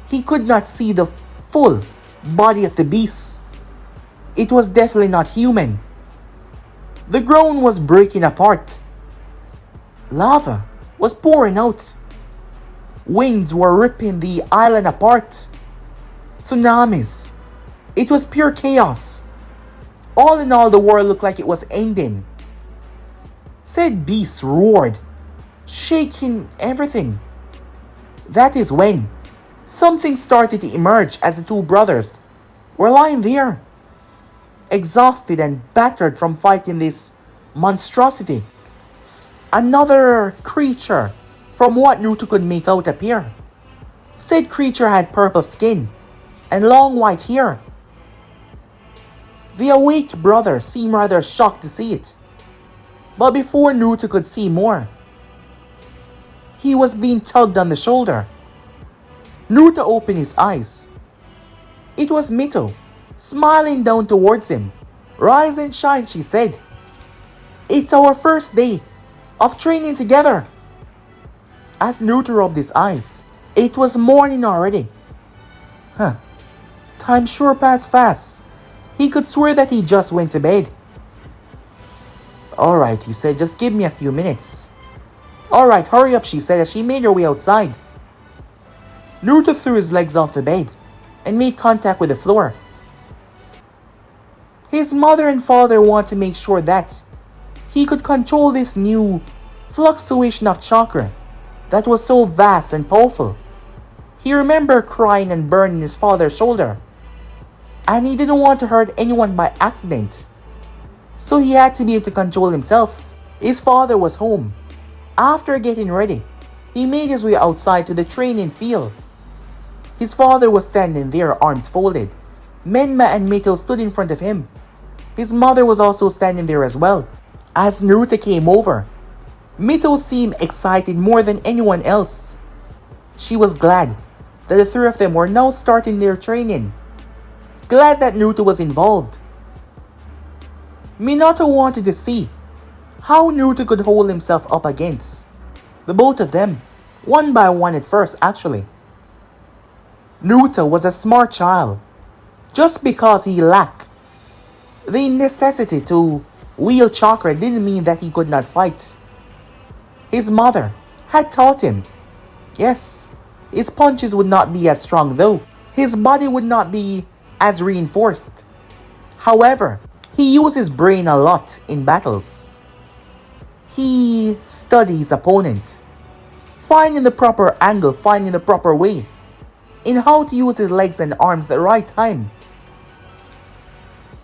He could not see the full body of the beast. It was definitely not human. The ground was breaking apart. Lava was pouring out. Winds were ripping the island apart. Tsunamis. It was pure chaos. All in all, the world looked like it was ending. Said beast roared, shaking everything. That is when something started to emerge as the 2 brothers were lying there, exhausted and battered from fighting this monstrosity. Another creature From what Naruto could make out appear, said creature had purple skin and long white hair. The awake brother seemed rather shocked to see it. But before Naruto could see more, he was being tugged on the shoulder. Naruto opened his eyes. It was Mito, smiling down towards him. "Rise and shine," she said. "It's our first day of training together." As Naruto rubbed his eyes, it was morning already. Time sure passed fast. He could swear that he just went to bed. "Alright," he said, "just give me a few minutes." "Alright, hurry up," she said as she made her way outside. Naruto threw his legs off the bed and made contact with the floor. His mother and father wanted to make sure that he could control this new fluctuation of chakra that was so vast and powerful. He remembered crying and burning his father's shoulder, and he didn't want to hurt anyone by accident, so he had to be able to control himself. His father was home. After getting ready, he made his way outside to the training field. His father was standing there, arms folded. Menma and Mito stood in front of him. His mother was also standing there as well. As Naruto came over, Mito seemed excited more than anyone else. She was glad that the three of them were now starting their training. Glad that Naruto was involved. Minato wanted to see how Naruto could hold himself up against the both of them, one by one at first actually. Naruto was a smart child. Just because he lacked the necessity to wield chakra didn't mean that he could not fight. His mother had taught him. Yes, his punches would not be as strong though. His body would not be as reinforced. However, he used his brain a lot in battles. He studied his opponent, finding the proper angle, finding the proper way in how to use his legs and arms at the right time.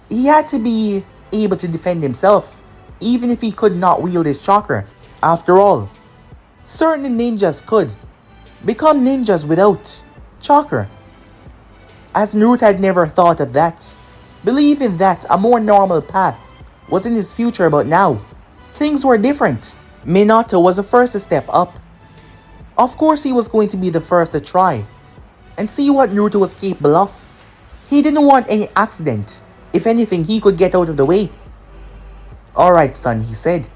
He had to be able to defend himself, even if he could not wield his chakra. After all, certain ninjas could become ninjas without chakra. As Naruto had never thought of that, believing that a more normal path was in his future, but now, things were different. Minato was the first to step up. Of course he was going to be the first to try and see what Naruto was capable of. He didn't want any accident. If anything, he could get out of the way. "Alright son," he said.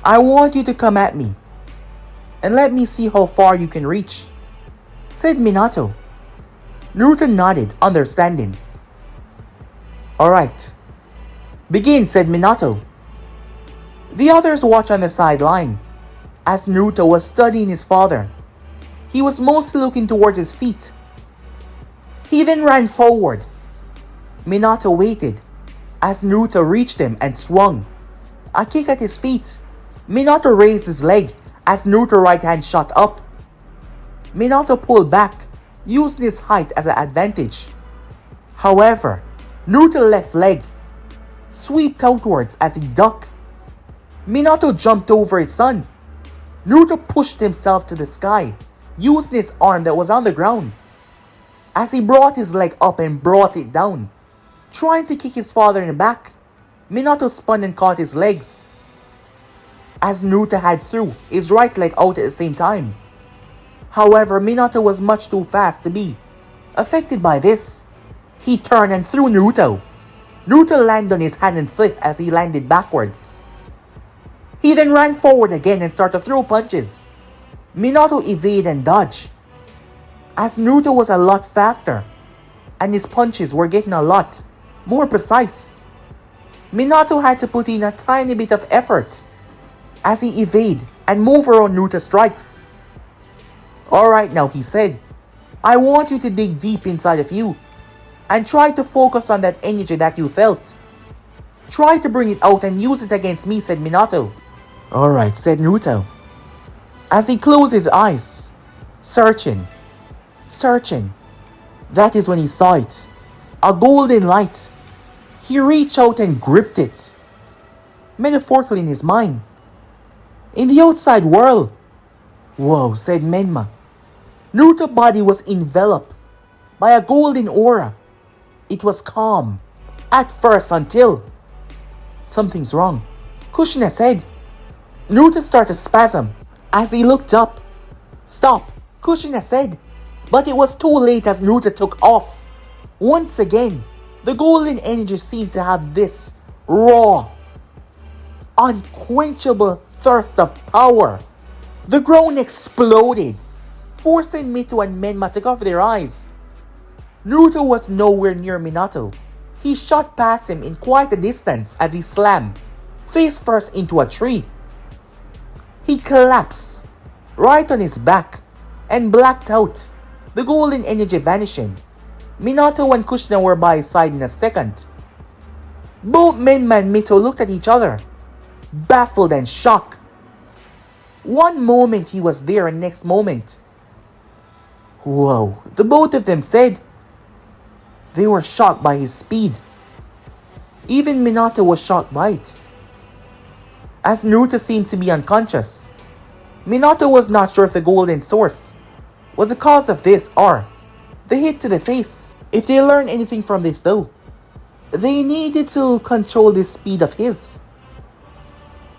"I want you to come at me and let me see how far you can reach," said Minato. Naruto nodded, understanding. "Alright. Begin," said Minato. The others watched on the sideline as Naruto was studying his father. He was mostly looking towards his feet. He then ran forward. Minato waited as Naruto reached him and swung a kick at his feet. Minato raised his leg as Naruto's right hand shot up. Minato pulled back, using his height as an advantage. However, Naruto's left leg swept outwards as he ducked. Minato jumped over his son. Naruto pushed himself to the sky, using his arm that was on the ground. As he brought his leg up and brought it down, trying to kick his father in the back, Minato spun and caught his legs. As Naruto had threw his right leg out at the same time. However, Minato was much too fast to be affected by this. He turned and threw Naruto. Naruto landed on his hand and flipped as he landed backwards. He then ran forward again and started to throw punches. Minato evaded and dodged, as Naruto was a lot faster and his punches were getting a lot more precise. Minato had to put in a tiny bit of effort as he evaded and moved around Naruto's strikes. "Alright now," he said. "I want you to dig deep inside of you and try to focus on that energy that you felt. Try to bring it out and use it against me," said Minato. "Alright," said Naruto, as he closed his eyes, searching. That is when he saw it, a golden light. He reached out and gripped it, metaphorically in his mind. In the outside world, Whoa, said Menma. Naruto's body was enveloped by a golden aura. It was calm at first until something's wrong, Kushina said. Naruto started to spasm as he looked up. Stop, Kushina said, but it was too late as Naruto took off. Once again, the golden energy seemed to have this raw, unquenchable thirst of power. The ground exploded, forcing Mito and Menma to cover their eyes. Naruto was nowhere near Minato. He shot past him in quite a distance as he slammed face first into a tree. He collapsed right on his back and blacked out, the golden energy vanishing. Minato and Kushina were by his side in a second. Both Menma and Mito looked at each other, baffled and shocked. One moment he was there and next moment, whoa, the both of them said. They were shocked by his speed. Even Minato was shocked by it. As Naruto seemed to be unconscious, Minato was not sure if the golden source was the cause of this or the hit to the face. If they learned anything from this though, they needed to control the speed of his.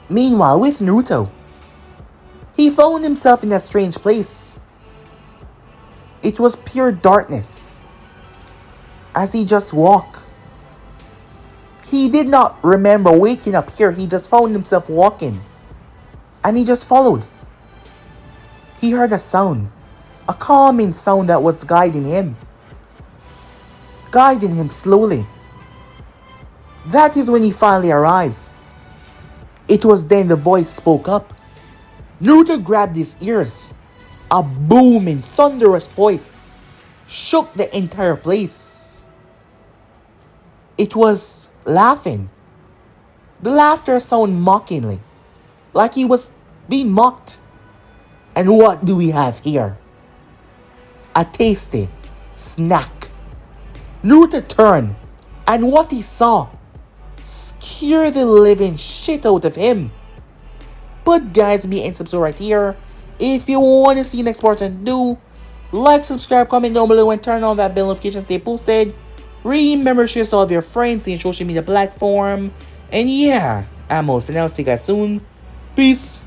Meanwhile, with Naruto, he found himself in a strange place. It was pure darkness. As he just walked, he did not remember waking up here. He just found himself walking, and he just followed. He heard a sound, a calming sound that was guiding him slowly. That is when he finally arrived. It was then the voice spoke up. Naruto grabbed his ears. A booming, thunderous voice shook the entire place. It was laughing. The laughter sounded mockingly, like he was being mocked. And what do we have here? A tasty snack. Naruto turned, and what he saw scared the living shit out of him. But guys, me and subscribe right here. If you want to see next part, do like, subscribe, comment down below, and turn on that bell notification to stay posted. Remember to share all of your friends in social media platform. And yeah, I'm out for now. See you guys soon. Peace.